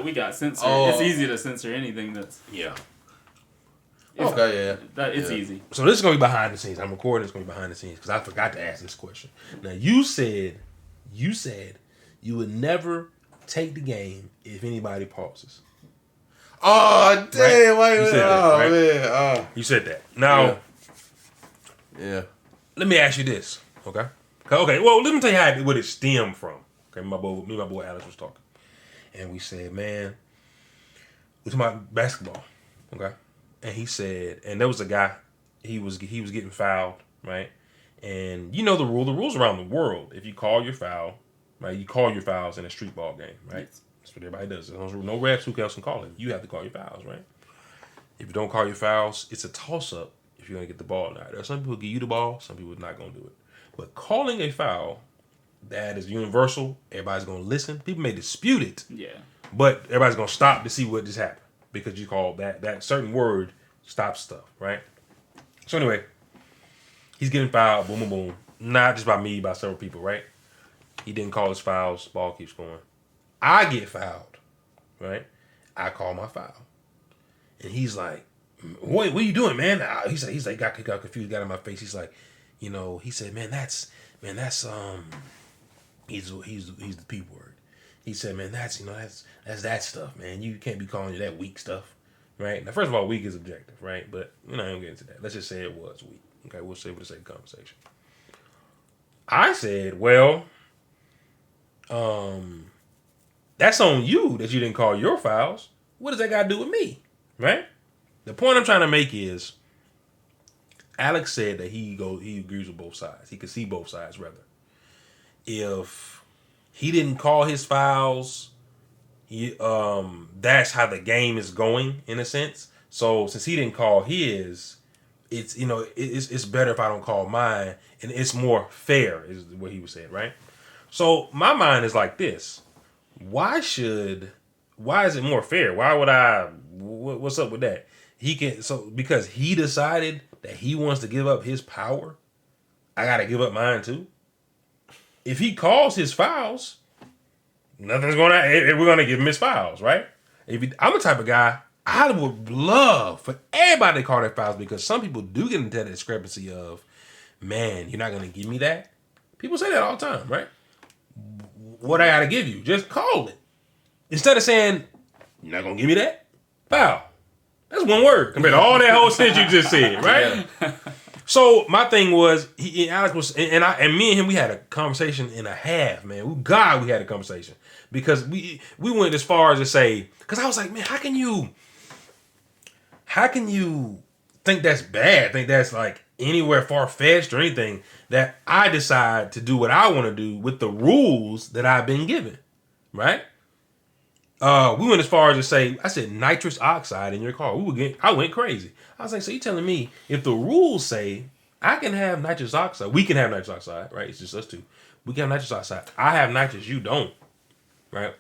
We got censored. Oh. It's easy to censor anything that's... Yeah. It's easy. So this is going to be behind the scenes. I'm recording. It's going to be behind the scenes because I forgot to ask this question. Now, you said you would never take the game if anybody pauses. Oh, damn. Right? You said that, right? Man. You said that. Now, Yeah. let me ask you this, okay? Okay, well, let me tell you what it stemmed from. Okay, me and my boy Alex was talking. And we said, man, we talking about basketball, okay? And he said, and there was a guy, he was getting fouled, right? And you know the rules around the world. If you call your foul, right, you call your fouls in a street ball game, right? Yes. That's what everybody does. There's no refs, who else can call it? You have to call your fouls, right? If you don't call your fouls, it's a toss-up if you're going to get the ball or not. There are some people who give you the ball, some people are not going to do it. But calling a foul, that is universal. Everybody's going to listen. People may dispute it. Yeah. But everybody's going to stop to see what just happened. Because you call that certain word stops stuff, right? So anyway, he's getting fouled, boom, boom, boom. Not just by me, by several people, right? He didn't call his fouls. Ball keeps going. I get fouled, right? I call my foul. And he's like, what are you doing, man? He's like, got confused, got in my face. He's like, he said, man, that's he's the P word. He said, man, that's that stuff, man. You can't be calling it that weak stuff, right? Now, first of all, weak is objective, right? But I don't get into that. Let's just say it was weak. Okay, we'll say for the sake of conversation. I said, well, that's on you that you didn't call your fouls. What does that got to do with me, right? The point I'm trying to make is, Alex said that he agrees with both sides. He could see both sides, rather. If he didn't call his fouls, that's how the game is going, in a sense. So since he didn't call his, it's better if I don't call mine, and it's more fair, is what he was saying, right? So my mind is like this: why is it more fair? Why would I? What's up with that? Because he decided that he wants to give up his power, I gotta give up mine too. If he calls his fouls, we're gonna give him his fouls, right? I'm the type of guy, I would love for everybody to call their fouls, because some people do get into that discrepancy of, man, you're not gonna give me that. People say that all the time, right? What I gotta give you, just call it. Instead of saying, you're not gonna give me that, foul. That's one word compared to all that whole sentence you just said, right? Yeah. So my thing was, Alex was, and me and him, we had a conversation and a half, man. We had a conversation, because we went as far as to say, because I was like, man, how can you think that's bad? Think that's like anywhere far-fetched or anything, that I decide to do what I want to do with the rules that I've been given, right? We went as far as to say, I said nitrous oxide in your car. I went crazy. I was like, so you telling me if the rules say I can have nitrous oxide, we can have nitrous oxide, right? It's just us two. We can have nitrous oxide. I have nitrous, you don't, right?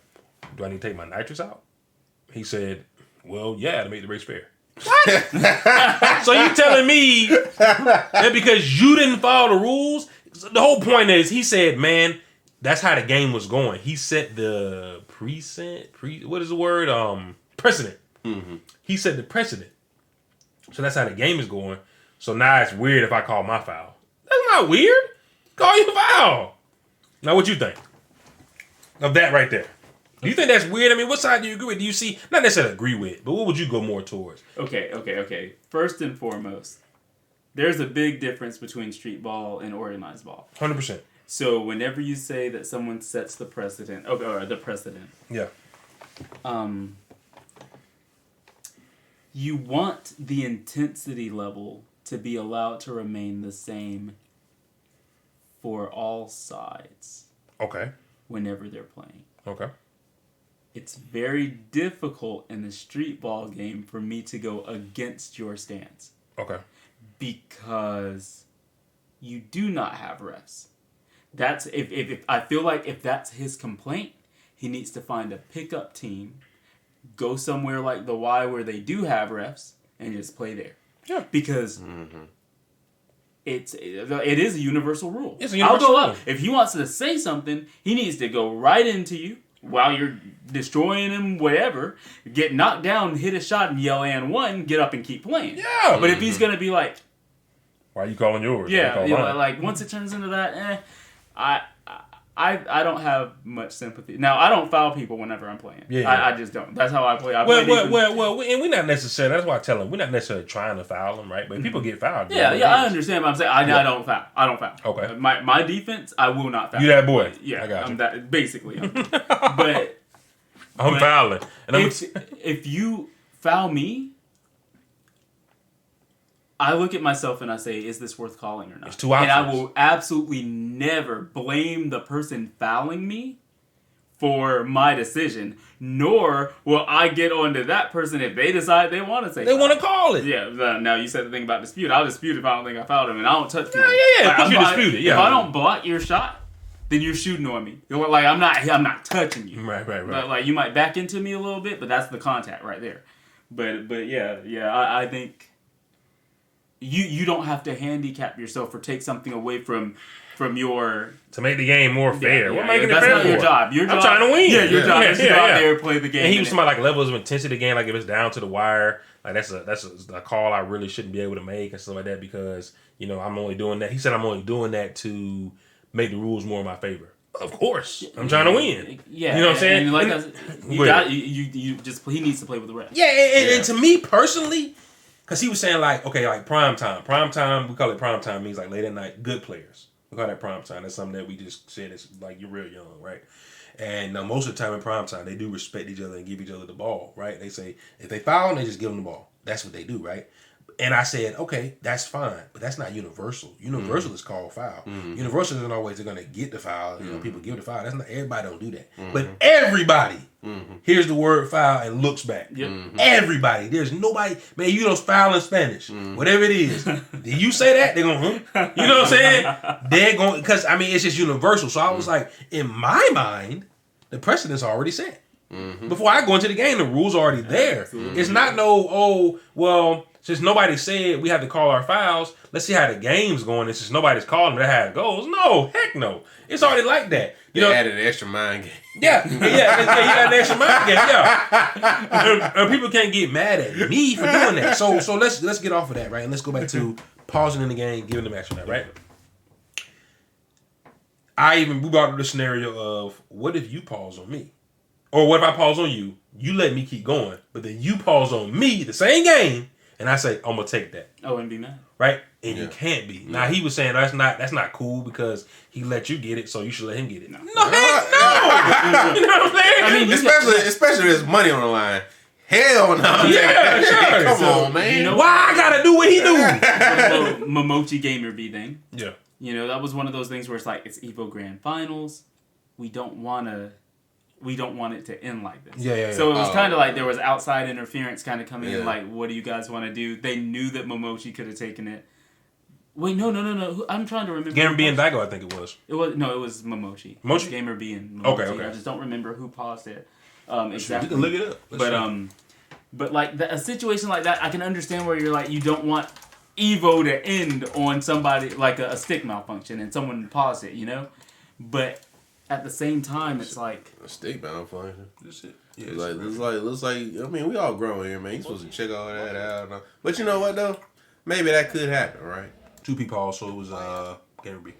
Do I need to take my nitrous out? He said, well, yeah, to make the race fair. What? So you telling me that because you didn't follow the rules? The whole point is, he said, man, that's how the game was going. He set the precedent. Mm-hmm. He set the precedent. So that's how the game is going. So now it's weird if I call my foul. That's not weird. Call your foul. Now what you think of that right there? Do you think that's weird? I mean, what side do you agree with? Do you see, not necessarily agree with, but what would you go more towards? Okay. First and foremost, there's a big difference between street ball and organized ball. 100%. So whenever you say that someone sets the precedent, yeah, you want the intensity level to be allowed to remain the same for all sides. Okay. Whenever they're playing. Okay. It's very difficult in a street ball game for me to go against your stance. Okay. Because you do not have refs. That's if I feel like if that's his complaint, he needs to find a pickup team, go somewhere like the Y where they do have refs, and just play there. Yeah. Because it is a universal rule. It's a universal rule. If he wants to say something, he needs to go right into you while you're destroying him, whatever, get knocked down, hit a shot, and yell and one, get up and keep playing. Yeah. But if he's gonna be like, why are you calling yours? yeah, like once it turns into that, I don't have much sympathy. Now I don't foul people whenever I'm playing. Yeah. I just don't. That's how I play. Well, and we're not necessarily. That's why I tell them we're not necessarily trying to foul them, right? But if people get fouled, yeah, I understand. But I'm saying I don't foul. I don't foul. Okay. My defense, I will not foul. You that boy? Yeah, I got you. I'm that basically. But I'm fouling, and if you foul me, I look at myself and I say, is this worth calling or not? It's two options. And I will absolutely never blame the person fouling me for my decision, nor will I get onto that person if they decide they want to say they want to call it. Yeah, now you said the thing about dispute. I'll dispute if I don't think I fouled him, and I don't touch people. Yeah. Like, you dispute it. Yeah. If I don't block your shot, then you're shooting on me. You're like, I'm not touching you. Right. But, like, you might back into me a little bit, but that's the contact right there. But yeah, I think you don't have to handicap yourself or take something away from your to make the game more fair. We're making it that's fair. Not your job. I'm trying to win. Yeah, your job is to go out there and play the game. And he was talking about like levels of intensity of the game, like if it's down to the wire, like that's a call I really shouldn't be able to make and stuff like that because I'm only doing that. He said I'm only doing that to make the rules more in my favor. Of course, I'm trying to win. Yeah, you know what I'm saying. And like he needs to play with the refs. Yeah, and to me personally. Because he was saying, like, okay, like prime time. Prime time, we call it prime time, means like late at night, good players. We call that prime time. That's something that we just said is like you're real young, right? And most of the time in prime time, they do respect each other and give each other the ball, right? They say, if they foul them, they just give them the ball. That's what they do, right? And I said, okay, that's fine, but that's not universal. Universal is called foul. Universal isn't always they're going to get the foul. People give the foul. That's not everybody don't do that. But everybody hears the word foul and looks back. Yep. Everybody. There's nobody, man, you know foul in Spanish. Whatever it is. Did you say that? They're going, You know what I'm saying? They're going, because, I mean, it's just universal. So I was like, in my mind, the precedent's already set. Before I go into the game, the rules are already there. Absolutely. It's not since nobody said we have to call our fouls, let's see how the game's going. And since nobody's calling, that's how it goes. No, heck no. It's already like that. You added an extra mind game. Yeah, you got an extra mind game. Yeah, and people can't get mad at me for doing that. So let's get off of that, right? And let's go back to pausing in the game, giving them extra time, right? We brought up the scenario of what if you pause on me, or what if I pause on you? You let me keep going, but then you pause on me the same game. And I say, I'm gonna take that. Oh, and be mad. Right? And you can't be. Now he was saying that's not cool because he let you get it, so you should let him get it. No. You know what I'm saying? I mean, especially if there's money on the line. Hell no. Yeah, sure. Come on, man. Why I gotta do what he do? Momochi Gamer B thing. Yeah. That was one of those things where it's like, it's EVO Grand Finals. We don't want it to end like this. Yeah. So it was kind of like there was outside interference kind of coming in, like, what do you guys want to do? They knew that Momochi could have taken it. Wait, no. I'm trying to remember. Gamer B and Daigo, I think it was. It was Momochi. Mochi? Gamer B and Momochi. Okay. I just don't remember who paused it. Exactly. You can look it up. But like a situation like that, I can understand where you're like, you don't want EVO to end on somebody like a stick malfunction and someone paused it, But at the same time, it's like a stick malfunction. Yeah, looks like. I mean, we all grown here, man. You supposed to check all that out. But you know what though? Maybe that could happen, right? 2P pause, so it was Gamer B.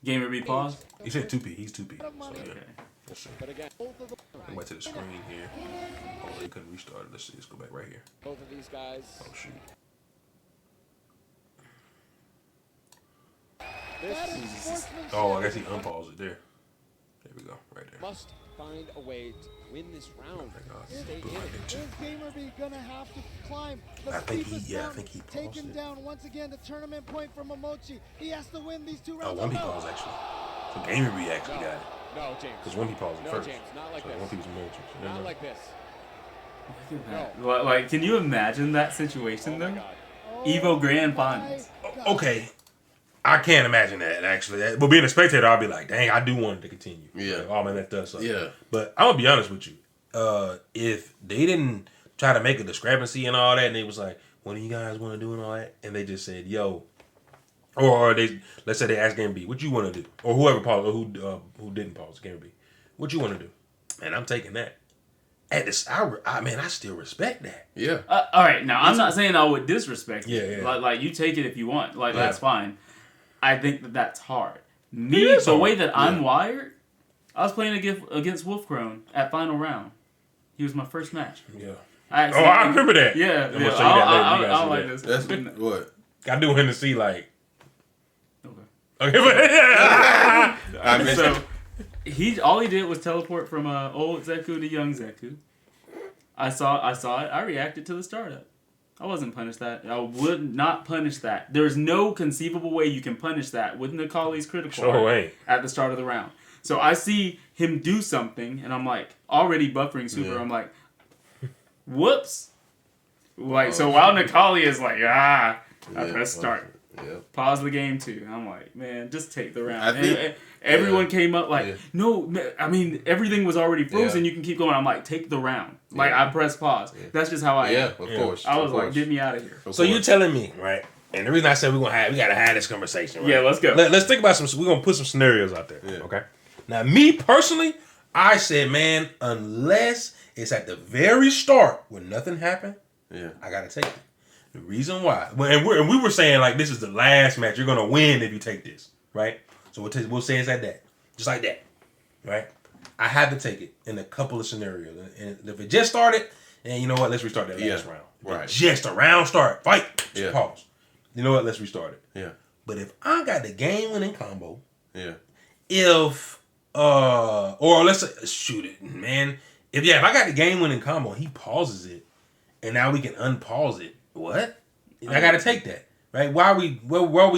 Gamer B pause. He said 2P. He's 2P. So, Okay. Let's see. Go back to the screen here. Oh, they couldn't restart it. Let's see. Let's go back right here. Both of these guys. Oh shoot. Oh, I guess he unpaused it there. There we go, right there. Must find a way to win this round. Stay in it. Is Gamer B gonna have to climb the I think mountain? he paused Taken it. down once again. The tournament point for Momochi. He has to win these 2 rounds. Oh, 1P paused actually. So Gamer B actually got it. No, James. Because 1P paused it No, first. James, not like so this. 1P was Mochi. Not like this. Like, can you imagine that situation though? God. EVO Grand Finals. Okay. I can't imagine that actually. But being a spectator, I'll be like, dang, I do want it to continue. Yeah. Like, oh man, that does suck. Yeah. But I'm gonna be honest with you. If they didn't try to make a discrepancy and all that, and they was like, what do you guys want to do and all that, and they just said, yo, or they, let's say they asked Game B, what you want to do, or whoever paused, or who didn't pause Game B, what you want to do? Man, I'm taking that. At this, I still respect that. Yeah. All right, now I'm not saying I would disrespect it. Yeah. Like you take it if you want. Like that's fine. I think that's hard. It The is way hard. that I'm wired, I was playing against Wolfcrone at final round. He was my first match. Yeah. I remember that. Yeah, I'm gonna show you that later. You I gotta like see this. That's what. I do him to see like. Okay. Okay, but yeah. I missed So it. all he did was teleport from old Zeku to young Zeku. I saw it. I reacted to the startup. I wasn't punished that. I would not punish that. There's no conceivable way you can punish that with Nikali's critical art at the start of the round. So I see him do something, and I'm like already buffering super. I'm like, whoops. Like so while Nikali is like I press start. Yeah. Pause the game too. I'm like, man, just take the round. I think, Everyone came up like, no, I mean, everything was already frozen. You can keep going. I'm like, take the round. Like, I press pause. That's just how I am. Yeah, of course. I was like, get me out of here. So you're telling me, right? And the reason I said we gotta have this conversation, right? Yeah, let's go. Let's think about we're gonna put some scenarios out there. Yeah. Okay. Now, me personally, I said, man, unless it's at the very start when nothing happened, I gotta take it. The reason why, and we were saying like this is the last match. You're gonna win if you take this, right? So we'll say it's at that, just like that, right? I had to take it in a couple of scenarios, and if it just started, and you know what, let's restart that last round. Right. Just a round start, fight, pause. You know what, let's restart it. Yeah. But if I got the game winning combo, Yeah. or let's say, shoot it, man. If I got the game winning combo, he pauses it, and now we can unpause it. What? I gotta take that, right? Where we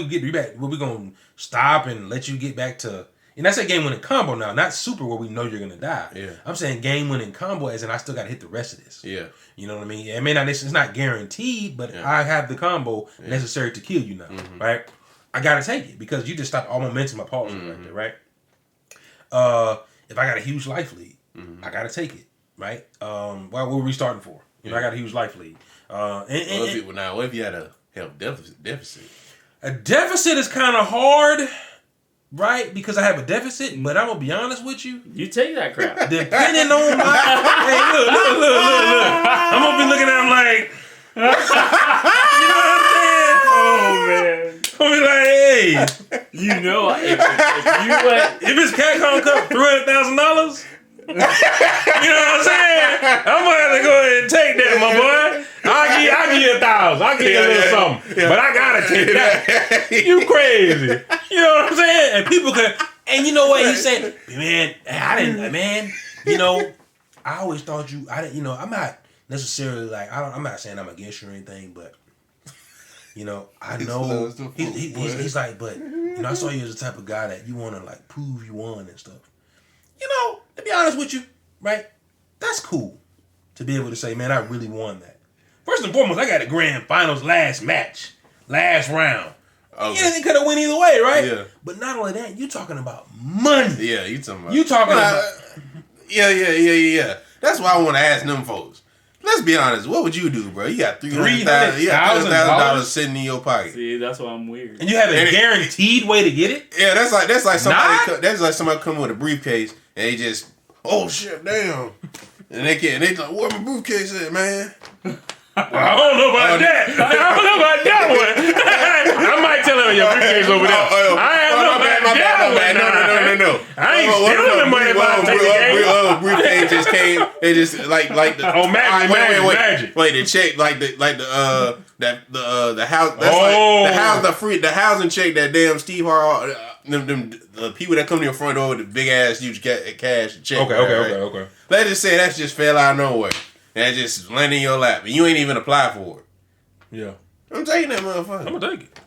get you back? Where we gonna stop and let you get back to? And that's a game winning combo now, not super where we know you're gonna die. Yeah. I'm saying game winning combo as in I still gotta hit the rest of this. Yeah. You know what I mean? It may not. It's not guaranteed, but I have the combo necessary to kill you now, right? I gotta take it because you just stopped all momentum of pause right there, right? If I got a huge life lead, I gotta take it, right? Well, what are we starting for? You know, I got a huge life lead. What if you had a health deficit? A deficit is kind of hard, right? Because I have a deficit, but I'm gonna be honest with you. You take that crap. Depending on my, hey, look. I'm gonna be looking at him like, you know what I'm saying? Oh man. I'm gonna be like, hey, You know, if it's Capcom Cup $300,000. You know what I'm saying? I'm gonna have to go ahead and take that, my boy. I'll give you 1,000. I'll give you a little something. Yeah. But I gotta take that. You crazy. You know what I'm saying? And people can, and you know what he said? Man, you know, I always thought I'm not necessarily like, I'm not saying I'm against you or anything, but you know, I know he's like, but you know, I saw you as the type of guy that you want to like prove you won and stuff. You know, to be honest with you, right? That's cool to be able to say, man, I really won that. First and foremost, I got a grand finals last match, last round. Okay. Yeah, they could have went either way, right? Yeah. But not only that, you talking about money. Yeah, you talking about. Yeah. That's why I want to ask them folks. Let's be honest. What would you do, bro? You got $300,000 sitting in your pocket. See, that's why I'm weird. And you have a guaranteed way to get it. Yeah, that's like somebody coming with a briefcase and they just, oh shit, damn, and they like, where my briefcase at, man? Well, I don't know about that. I don't know about that one. I might tell him your briefcase over there. I don't know about that one. No. I ain't stealing the money about the briefcase just came. It just like the magic. Wait, the check the house. That's like the housing check that damn Steve Harvey. The people that come to your front door with the big ass huge cash check. Okay. Let's just say that just fell out of nowhere. And it just landed in your lap. And you ain't even applied for it. Yeah. I'm taking that motherfucker. I'm gonna take it.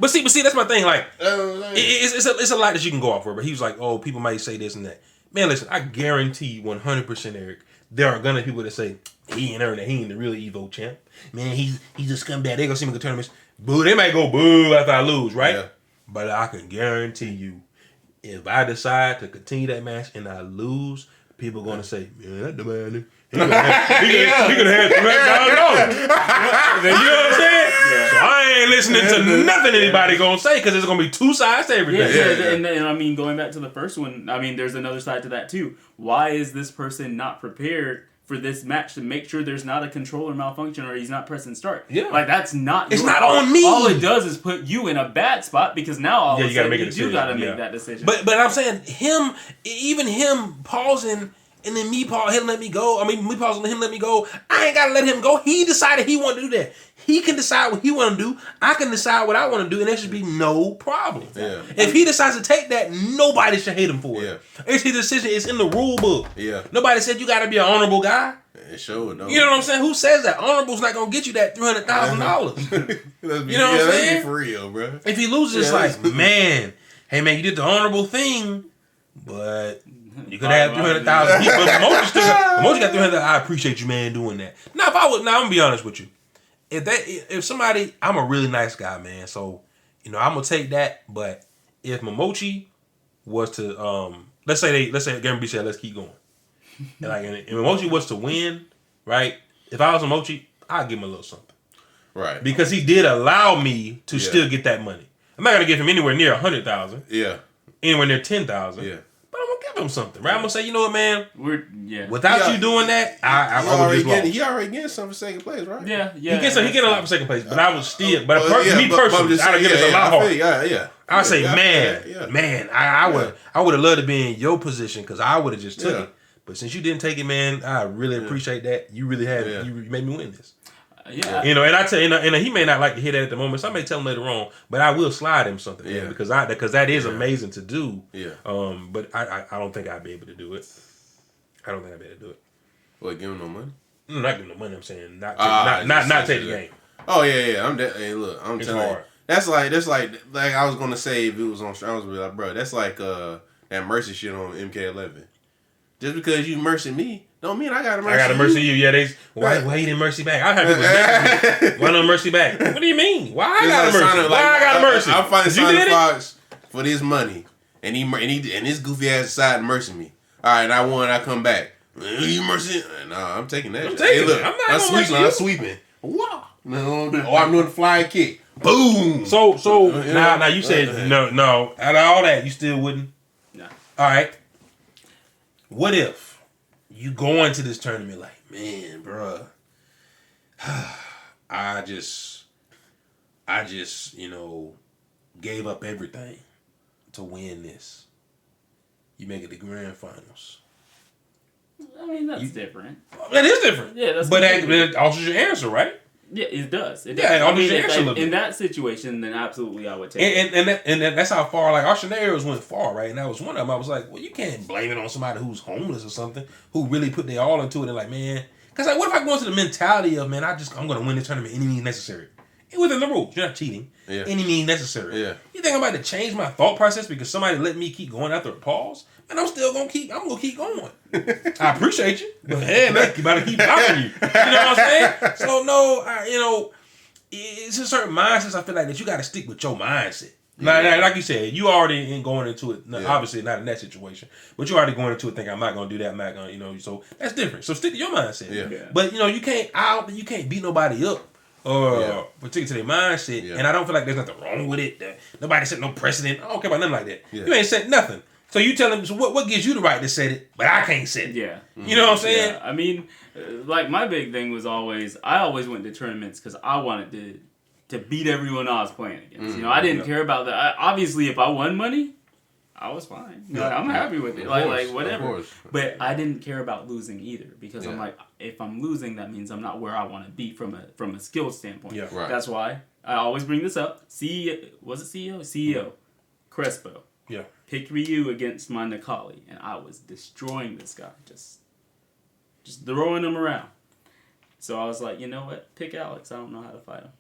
But see, that's my thing. Like, it's a lot that you can go off for. But he was like, oh, people might say this and that. Man, listen, I guarantee 100%, Eric, there are gonna be people that say, he ain't earned it. He ain't the real Evo champ. Man, he's a scumbag. They gonna see him in the tournaments. Boo, they might go boo after I lose, right? Yeah. But I can guarantee you, if I decide to continue that match and I lose, people gonna say, man, that man. He could have had $300,000. You know what I'm saying? Yeah. So I ain't listening to nothing anybody gonna say because there's gonna be two sides to everything. Yeah. And I mean, going back to the first one, I mean, there's another side to that too. Why is this person not prepared for this match to make sure there's not a controller malfunction or he's not pressing start? Yeah. Like, that's not... It's not on me. All it does is put you in a bad spot because now all of a sudden you do gotta make that decision. But I'm saying even him pausing and then me pausing, him let me go. I mean, me pausing and him let me go. I ain't gotta let him go. He decided he want to do that. He can decide what he want to do. I can decide what I want to do, and there should be no problem. Yeah. If he decides to take that, nobody should hate him for it. Yeah. It's his decision. It's in the rule book. Yeah. Nobody said you got to be an honorable guy. It sure don't. You know what I'm saying? Who says that? Honorable's not gonna get you that $300,000. You know what I'm saying? Let's be for real, bro. If he loses, it's like, man, hey man, you did the honorable thing, but you could have 300,000. But Mochi got 300,000. I appreciate you, man, doing that. Now, I'm gonna be honest with you. If somebody, I'm a really nice guy, man. So, I'm gonna take that. But if Mochi was to, let's say Gary B said, let's keep going. And Mochi was to win, right? If I was Mochi, I'd give him a little something, right? Because he did allow me to still get that money. I'm not gonna give him anywhere near 100,000. Yeah. Anywhere near 10,000. Yeah. But I'm gonna give him something, right? I'm gonna say, you know what, man? Without you doing that, I would just lost. He already getting something for second place, right? Yeah. He gets a lot for second place, but I would still. But me personally, I'd give it to my heart. Yeah. I say, man, I would have loved to be in your position because I would have just took it. But since you didn't take it, man, I really appreciate that. You really had it. You made me win this. Yeah. And I tell you, and he may not like to hear that at the moment. So I may tell him later on, but I will slide him something, man, because that is amazing to do. Yeah. But I don't think I'd be able to do it. I don't think I'd be able to do it. What? Give him no money? No, not give him no money. I'm saying not take the game. Oh yeah. Hey, look, I'm It's telling hard. you, that's like I was gonna say if it was on, I was like, bro, that's like that mercy shit on MK11. Just because you mercy me, don't mean I got to mercy you. I got to mercy you. Yeah, why you didn't mercy back? I have people message me. Why no mercy back? What do you mean? Why I got to mercy? Why I got to mercy? I'm finding Sonic Fox for this money, and his goofy ass decided to mercy me. All right, I won. I come back. You mercy? Nah, I'm taking that. I'm sweeping. Wow. No, I'm doing the flying kick. Boom. So now you said no. Out of all that, you still wouldn't. No. All right. What if you go into this tournament like, man, bruh, I just, gave up everything to win this. You make it the grand finals. I mean, that's different. That is different. Yeah, that's but that alters your answer, right? Yeah, it does. It alters your answer a little bit. In that situation, then absolutely I would take it. And that's how far, like, our scenarios went far, right? And that was one of them. I was like, well, you can't blame it on somebody who's homeless or something, who really put their all into it and like, man, because like, what if I go into the mentality of, man, I'm going to win this tournament any means necessary. Within the rules. You're not cheating. Yeah. Any means necessary. Yeah. You think I'm about to change my thought process because somebody let me keep going after a pause? And I'm going to keep going. I appreciate you. But hey, man, you about to keep blocking you. You know what I'm saying? So, no, it's a certain mindset I feel like that you got to stick with your mindset. Yeah. Like you said, you already ain't going into it, obviously not in that situation, but you already going into it thinking, I'm not going to do that, I'm not going to, so that's different. So stick to your mindset. Yeah. But, you can't beat nobody up. Particularly to their mindset, and I don't feel like there's nothing wrong with it. Nobody set no precedent. I don't care about nothing like that. Yeah. You ain't set nothing. So you tell them, so what gives you the right to set it, but I can't set it? Yeah. You know what I'm saying? Yeah. I mean, like my big thing was I always went to tournaments because I wanted to beat everyone I was playing against. I didn't care about that. Obviously, if I won money, I was fine. I'm happy with it. Like whatever. But I didn't care about losing either because I'm like, if I'm losing, that means I'm not where I want to be from a skill standpoint. Yeah, right. That's why I always bring this up. CEO? Crespo. Yeah. Picked Ryu against my Nakali, and I was destroying this guy, just throwing him around. So I was like, you know what? Pick Alex. I don't know how to fight him.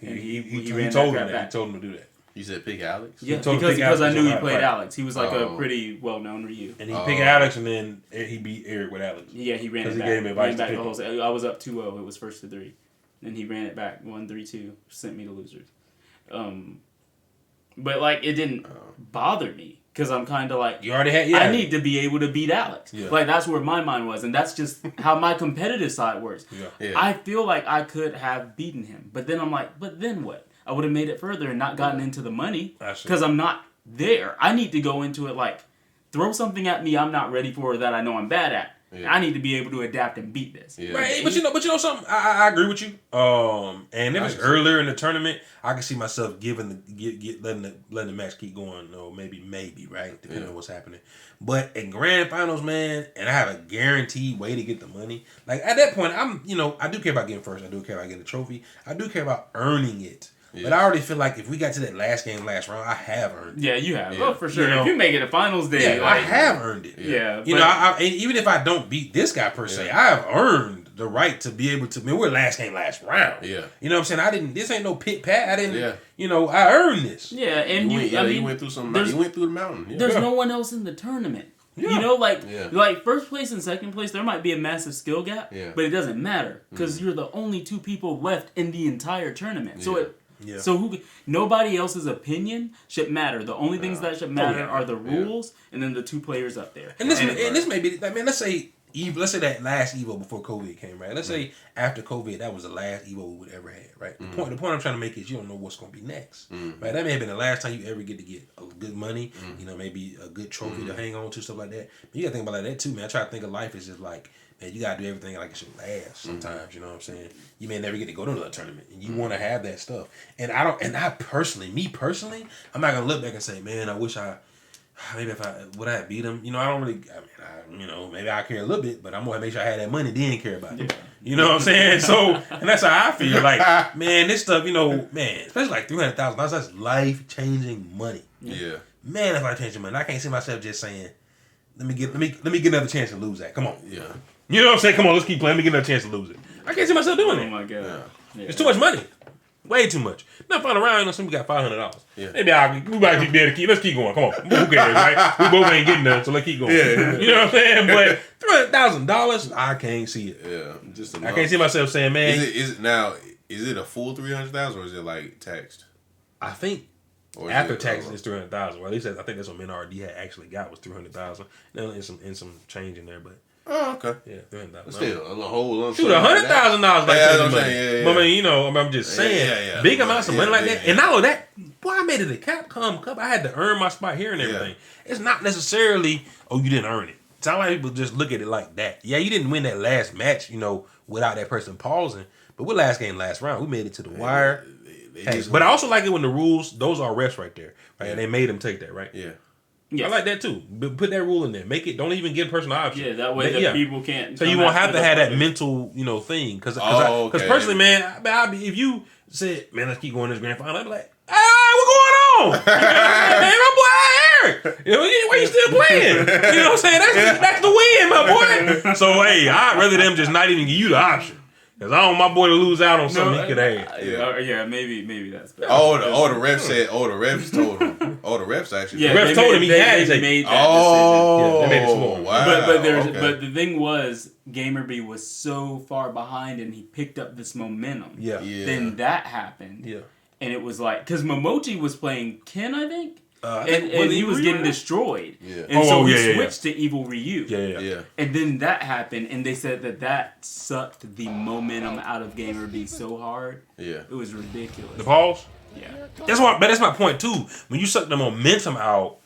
And he told him that. He told him to do that. You said pick Alex? Yeah, because I knew he played Alex. He was like a pretty well-known Ryu. And he picked Alex, and then he beat Eric with Alex. Yeah, he ran it back. Gave him advice the whole set. I was up 2-0. It was first to 3. Then he ran it back 1-3-2. Sent me to losers. But like it didn't bother me because I'm kind of like You already had. I need to be able to beat Alex. Yeah. Like that's where my mind was, and that's just how my competitive side works. Yeah. I feel like I could have beaten him, but then I'm like, but then what? I would have made it further and not gotten into the money because I'm not there. I need to go into it like throw something at me I'm not ready for that I know I'm bad at. Yeah. I need to be able to adapt and beat this. Yeah. Right, but you know something. I agree with you. And if it's earlier in the tournament, I can see myself letting the match keep going. Or maybe right, depending on what's happening. But in grand finals, man, and I have a guaranteed way to get the money. Like at that point, I do care about getting first. I do care about getting a trophy. I do care about earning it. Yeah. But I already feel like if we got to that last round, I have earned it. Yeah, you have. Yeah. Oh, for sure. You know, if you make it a finals day, I have earned it. Yeah. You know, I even if I don't beat this guy per se, I have earned the right to be able to. I mean, we're last round. Yeah. You know what I'm saying? This ain't no pit pat. I didn't. Yeah. You know, I earned this. Yeah, and you went through some. You went through the mountain. Yeah. There's no one else in the tournament. Yeah. You know, like first place and second place, there might be a massive skill gap, Yeah. but it doesn't matter because you're the only two people left in the entire tournament. So nobody else's opinion should matter. The only things that should matter are the rules and then the two players up there. And this may be like, man, let's say that last Evo before COVID came, right? Let's say after COVID, that was the last Evo we would ever have, right? The point I'm trying to make is you don't know what's going to be next, right? That may have been the last time you ever get to get a good money, you know, maybe a good trophy to hang on to, stuff like that. But you got to think about like that too, man. I try to think of life as just like, man, you got to do everything like it should last sometimes, you know what I'm saying? You may never get to go to another tournament, and you want to have that stuff. And me personally, I'm not going to look back and say, man, I wish maybe would I have beat him? You know, I don't really, maybe I care a little bit, but I'm going to make sure I had that money, then care about it. You know what I'm saying? So, and that's how I feel. Like, man, this stuff, you know, man, especially like $300,000, that's life-changing money. Yeah. Man, that's life-changing money. I can't see myself just saying, let me get another chance to lose that. Come on. Yeah. You know what I'm saying? Come on, let's keep playing. Let me get another chance to lose it. I can't see myself doing it. Oh my god. Yeah. It's too much money. Way too much. Not fun around, we got $500. Yeah. Maybe we might be able to keep. Let's keep going. Come on. Who cares, right? We both ain't getting none, so let's keep going. Yeah. You know what I'm saying? But $300,000, I can't see it. Yeah. Just I can't see myself saying, man. Is it a full 300,000 or is it like taxed? I think after taxes it's 300,000. Well, at least I think that's what MNRD had actually got was 300,000. Now in some change in there, but. Oh, okay. Yeah, 300,000. Still a whole lump. Shoot, $100,000 like that. Yeah. But I mean, you know, I'm just saying, big amounts of money like that. And not only that, boy, I made it a Capcom Cup. I had to earn my spot here and everything. It's not necessarily, you didn't earn it. It's not like people just look at it like that. Yeah, you didn't win that last match, you know, without that person pausing. But we last round. We made it to the wire. But I also like it when the rules, those are refs right there. Right? And they made them take that, right? Yeah. Yes. I like that too. But put that rule in there. Make it. Don't even give a person an option. Yeah, that way the people can't. So you won't have to have that mental, thing. Because personally, man, if you said, man, let's keep going this grand final, I'd be like, hey, what's going on? Man, my boy Eric. Why you still playing? You know what I'm saying? That's the win, my boy. So hey, I'd rather them just not even give you the option. Because I don't want my boy to lose out on something he could have. Yeah, maybe that's better. The refs told him. The refs actually. Yeah, the refs told him he had to made that decision. They made it small. Wow. But the thing was, Gamerby was so far behind and he picked up this momentum. Yeah. Then that happened. Yeah. And it was like, because Momochi was playing Ken, I think. And he was getting destroyed. Yeah. And so he switched to Evil Ryu. Yeah. And then that happened, and they said that sucked the momentum out of Gamerby so hard. Yeah. It was ridiculous. The pause? Yeah. That's my point too. When you suck the momentum out,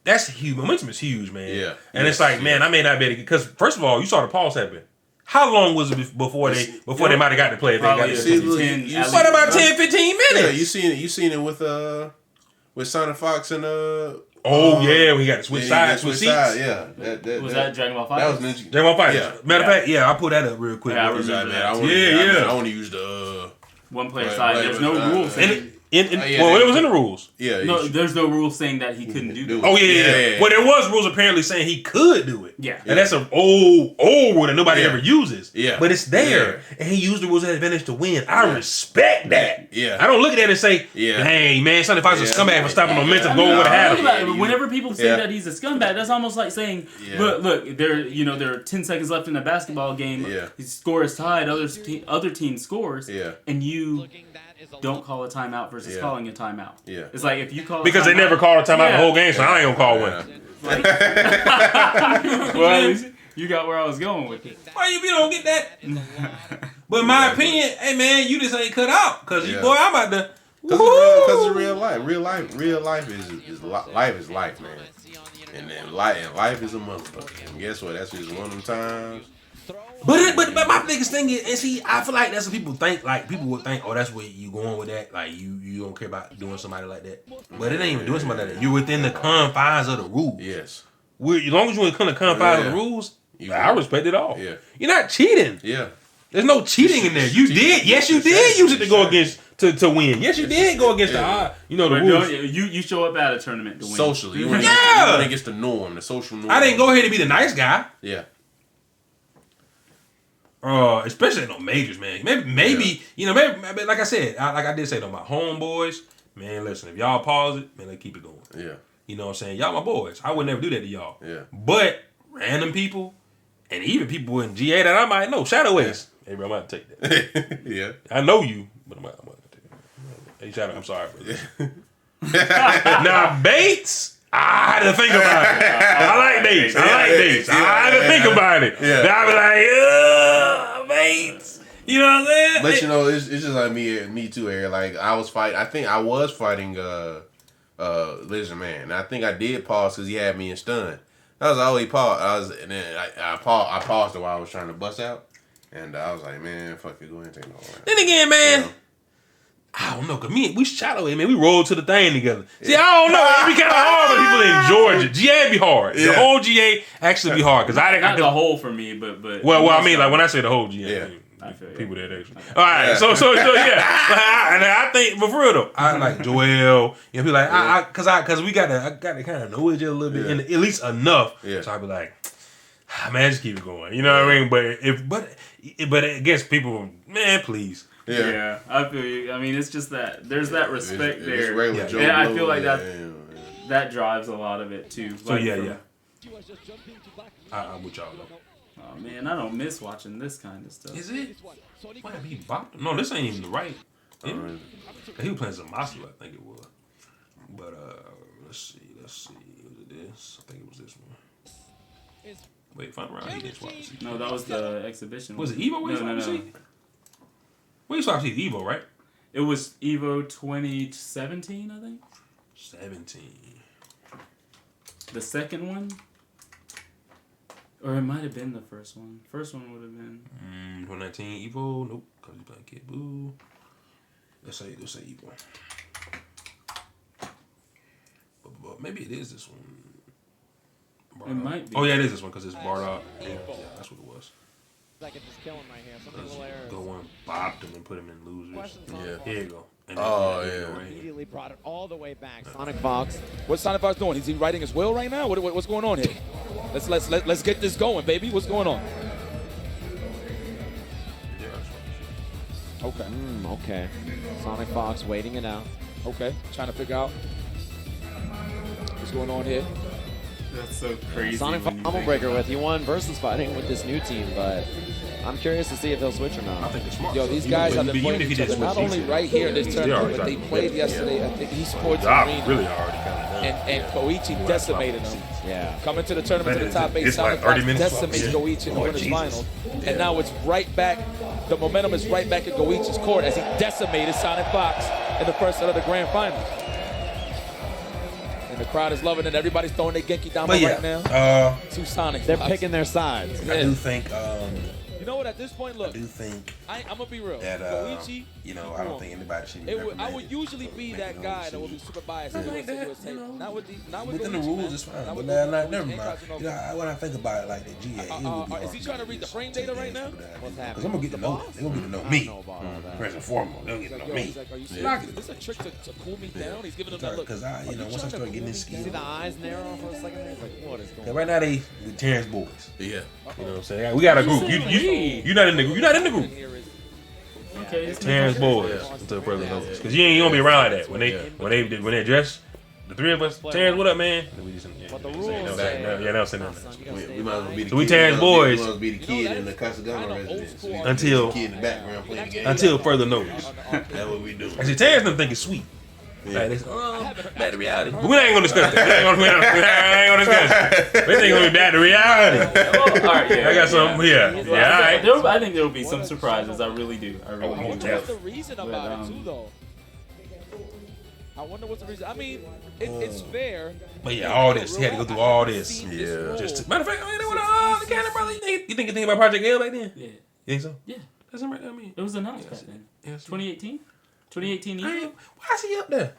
that's huge. Momentum is huge, man. Yeah. And it's like, man, I may not be able to, because first of all, you saw the pause happen. How long was it before they might have got to play? If they got to what about 10, 15 minutes? Yeah, you seen it with Sonic Fox and we got to switch sides, switch seats. Yeah, was that Dragon Ball Fight? That was Ninja. Dragon Ball Fight. Yeah. Matter of fact, I pulled that up real quick. Yeah, I remember that. I want to use the one player side. There's no rules. It was in the rules. Yeah. No, there's no rules saying that he couldn't do that. Oh yeah. Well, there was rules apparently saying he could do it. Yeah. And that's an old rule that nobody ever uses. Yeah. But it's there. Yeah. And he used the rules at advantage to win. I respect that. Yeah. I don't look at that and say, hey, man, Sonny Fox is a scumbag for stopping momentum. Go would have had him. Whenever people say that he's a scumbag, that's almost like saying, look, there are 10 seconds left in a basketball game. Yeah. His score is tied. Other team scores. Yeah. And you don't call a timeout versus calling a timeout. Yeah. It's like if you call Because a they never called a timeout the whole game, so I ain't gonna call one. Well, you got where I was going with it. Why you don't get that? But in my opinion, hey man, you just ain't cut out. Cause boy, I'm about to. Because it's real life. Real life is life, man. And then life is a motherfucker. And guess what? That's just one of them times. But my biggest thing is, and see, I feel like that's what people think. Like people would think, oh, that's where you going with that. Like you don't care about doing somebody like that. But it ain't even doing somebody like that. You're within the confines of the rules. Yes. As long as you're within the confines of the rules, I respect it all. Yeah. You're not cheating. Yeah. There's no cheating in there. You did. Yes, you did use it to go against to win. Yes, you did go against the the rules. You show up at a tournament to win. Socially. You went against the norm, the social norm. I didn't go ahead and be the nice guy. Yeah. Especially in no majors, man. Maybe maybe like I said, like I did say though, my homeboys, man, listen, if y'all pause it, man, let's keep it going. Yeah. You know what I'm saying? Y'all my boys. I would never do that to y'all. Yeah. But random people, and even people in GA that I might know, Shadow Ace. Hey, bro, I'm about to take that. Yeah. I know you, but I'm about to take it. Hey, Shadow, I'm sorry, bro. Now, Bates, I had to think about it. I like Bates. I had to think about it. Yeah. Then I be like, Bates. You know what I'm saying? But you know, it's just like me too, Eric. Like I was fighting Lizard Man. And I think I did pause because he had me in stun. That was all he paused. And then I paused it while I was trying to bust out. And I was like, man, fuck it, go ahead and take no one. Then again, man, I don't know, cause we Shadow Ace, man, we rolled to the thing together. See, I don't know, it'd be kind of hard for people in Georgia. GA be hard. The whole GA actually be hard, cause not the whole for me, but well, I mean, like when I say the whole GA, I feel people that actually. All right, so yeah, and I think, but for real though, I like Joel. You know, be like, cause we got to kind of know each other a little bit, and at least enough. Yeah. So I be like, man, just keep it going. You know what I mean? But against people, man, please. Yeah, I feel you. I mean, it's just that there's that respect there, and I feel like that drives a lot of it too. So like I'm with y'all though. Oh man, I don't miss watching this kind of stuff. Is it? Why have he bopped? No, this ain't even the right. He was playing some Zamasu, I think it was. But let's see. Was it this? I think it was this one. Wait, final round. He didn't swap the seat. No, that was the exhibition. Was it Evo? No. We swapped seats Evo, right? It was Evo 2017, I think. 17. The second one, or it might have been the first one. First one would have been 2019 Evo. Nope, cause he's playing Kid Boo. Let's say Evo. But maybe it is this one. It might be. Oh yeah, it is this one because it's Bardock. Yeah, that's what it was. I can just kill him right here. Something little errors. Go on, bopped him and put him in losers. Yeah. Here you go. And Immediately brought it all the way back. Sonic Fox. What's Sonic Fox doing? Is he writing his will right now? What's going on here? Let's get this going, baby. What's going on? Okay. Okay. Sonic Fox waiting it out. Okay. Trying to figure out what's going on here. That's so crazy. Sonic Fox Humble Breaker with you won versus fighting with this new team, but I'm curious to see if he'll switch or not. I think it's smart. Yo, these guys have been playing each other not only right here in this tournament, but they played yesterday at the esports arena. Really already kind of done. And Koichi decimated them. Yeah. Coming to the tournament to the top 8, Sonic Fox decimates Koichi in the winners finals. And now it's right back. The momentum is right back at Koichi's court as he decimated Sonic Fox in the first set of the grand finals. And the crowd is loving it. Everybody's throwing their Genki Dama right now. To Sonic They're Fox. picking their sides. I do think. You know what? At this point, look. I do think. I'm gonna be real. That Koichi, I don't think anybody should be. I would usually be that guy that would be super biased. I like that. Not with within the rules, it's fine. But never mind. You know, when I think about it, like the GA, is he trying to read the frame data right now? What's happening? Because I'm gonna get to know them. They're gonna get to know me. First and foremost, they'll get to know me. He's like, are you serious? Is this a trick to cool me down? He's giving him that look. Because once I start getting this skill, See the eyes narrow for a second there? It's like, what is going on? right now they the Terrence boys. Yeah. You know what I'm saying? We got a group. You're not in the group. You're not in the group. Okay. Terrence boys until further notice. Because you ain't gonna be around like that when they dress. the three of us, Terrence, what up, man? We just, But the rules say, they'll send them. We might as well be the We kid. Terrence boys. We must be the kid in the Casagano residence. We Until- the kid in the background playing the game. Until further notice. That's what we do. I see, Terrence them think it's sweet. Yeah. Like, they say, back to reality. But we ain't gonna discuss that. We ain't gonna discuss it. This ain't gonna be back to reality. All right, yeah. I got something here. Well, Yeah, all right. I think there will be some surprises. I really do. I really I wonder do. what's the reason about it too, though. I wonder what's the reason. I mean, it's fair. But yeah, all this. He had to go through all this. Yeah. Matter of fact, I mean, they went all the Cannon brother. You think about Project L back then? Yeah. You think so? Yeah. That's right. I mean, It was announced back then. yes. 2018? 2018 Hey, Evo? why is he up there?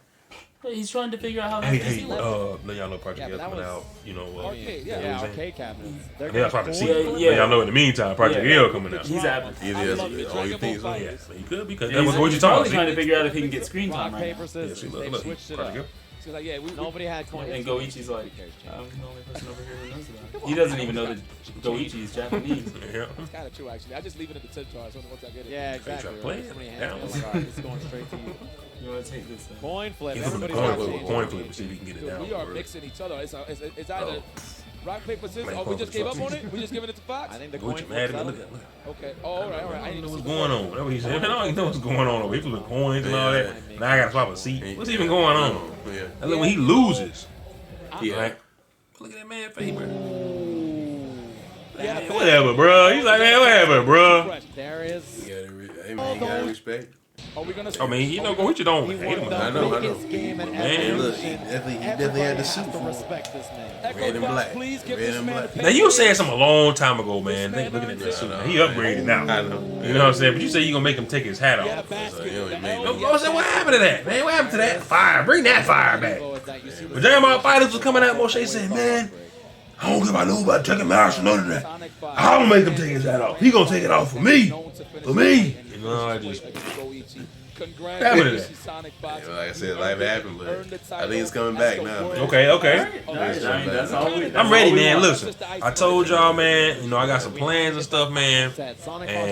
He's trying to figure out how to Hey, do let y'all know Project Yeah, L but that coming was- out. You know, Arcade, you know what Yeah, I'm saying? arcade cabinets. They're Yeah, that's going probably to see. Yeah, Let yeah. y'all know in the meantime, Project Yeah. L coming out. He's out. Either I that's love the all you think Dragon Ball so. Yeah, fighters. he could because He's that's what probably you talking trying about. to figure out if he can get screen rock, time right paper, now. scissors. see, They've look, switched it Project up. L. So like, yeah, Nobody had coins. And Goichi's like, I'm the only person over here who knows about it. He doesn't even know that Goichi's Japanese. Yeah. it's kind of true actually. I just leave it at the tip jar. So once I get it. Yeah, exactly. trying to play Right? it. So many Down. hands. All right, it's going straight to you. You want to take this? Coin flip. He's looking Everybody's at watching. coin flip to see if he can get it Dude, down. we are bro. mixing each other. It's either rock paper scissors. Man, Oh, we coin just flip gave up on sucks. it. We just giving it to Fox. I think the coin Gucci flip mad at me. settled Look it. at that. Okay. Oh, all right. I I don't didn't know what's see going on. That's what he said. Man, I don't even know what's going on over here. He flipping coins and all that. Yeah. Now I gotta swap a seat. What's even going on? Yeah. And look, when he loses, Yeah. right? Look at that man face, bro. Yeah, Man, whatever, bro. He's like, man, whatever, bro. There is. Hey man, you gotta respect. Are we gonna? I mean, you know, Goichi don't He hate won him. the I know. biggest game in Man, look, he evolution. definitely had Everybody the has suit to for him. respect this man. Echo Red and Fox, black. please give Red this and man black. a Now you said something a long time ago, man. Think looking at that suit. I know. He upgraded now. I know. You know what I'm saying? But you say you gonna make him take his hat He had a off. basket. you know, The it made L, me- Go say, what happened to that, man? What happened to that fire? Bring that fire back. When Dragon Ball Fighters was coming out, Moshe said, man, I don't give a know about taking master none of that. I'm gonna make him take his hat off. He gonna take it off for me. For me. You know, I just Congratulations, Sonic Fox. Yeah, like I said, life happened, but I think it's coming back now, man. okay. Nice. I mean, that's all we. I'm ready, man. Listen, I told y'all, man. You know, I got some plans and stuff, man. Sonic And